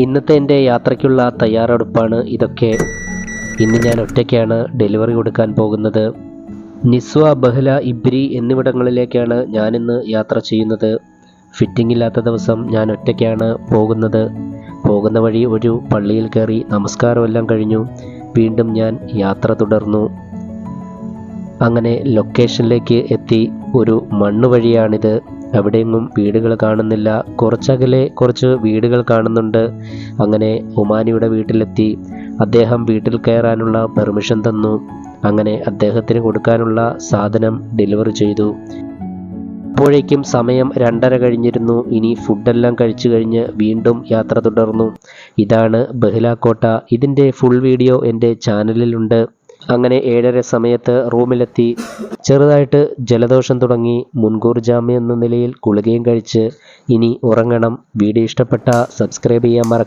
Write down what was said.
ഇന്നത്തെ എൻ്റെ യാത്രയ്ക്കുള്ള തയ്യാറെടുപ്പാണ് ഇതൊക്കെ. ഇന്ന് ഞാൻ ഒറ്റയ്ക്കാണ് ഡെലിവറി കൊടുക്കാൻ പോകുന്നത്. നിസ്വ, ബഹ്ല, ഇബ്രി എന്നിവിടങ്ങളിലേക്കാണ് ഞാനിന്ന് യാത്ര ചെയ്യുന്നത്. ഫിറ്റിംഗ് ഇല്ലാത്ത ദിവസം ഞാൻ ഒറ്റയ്ക്കാണ് പോകുന്നത്. പോകുന്ന വഴി ഒരു പള്ളിയിൽ കയറി നമസ്കാരമെല്ലാം കഴിഞ്ഞു. വീണ്ടും ഞാൻ യാത്ര തുടർന്നു. അങ്ങനെ ലൊക്കേഷനിലേക്ക് എത്തി. ഒരു മണ്ണ് വഴിയാണിത്. അവിടെയെങ്ങും വീടുകൾ കാണുന്നില്ല. കുറച്ചകലെ കുറച്ച് വീടുകൾ കാണുന്നുണ്ട്. അങ്ങനെ ഒമാനിയുടെ വീട്ടിലെത്തി. അദ്ദേഹം വീട്ടിൽ കയറാനുള്ള പെർമിഷൻ തന്നു. അങ്ങനെ അദ്ദേഹത്തിന് കൊടുക്കാനുള്ള സാധനം ഡെലിവറി ചെയ്തു. അപ്പോഴേക്കും സമയം 2:30 കഴിഞ്ഞിരുന്നു. ഇനി ഫുഡെല്ലാം കഴിച്ചു കഴിഞ്ഞ് വീണ്ടും യാത്ര തുടർന്നു. ഇതാണ് ബഹ്ല കോട്ട. ഇതിൻ്റെ ഫുൾ വീഡിയോ എൻ്റെ ചാനലിലുണ്ട്. അങ്ങനെ 7:30 സമയത്ത് റൂമിലെത്തി. ചെറുതായിട്ട് ജലദോഷം തുടങ്ങി. മുൻകൂർ ജാമ്യം എന്ന നിലയിൽ ഗുളികയും കഴിച്ച് ഇനി ഉറങ്ങണം. വീഡിയോ ഇഷ്ടപ്പെട്ട സബ്സ്ക്രൈബ് ചെയ്യാൻ മറക്കരുത്.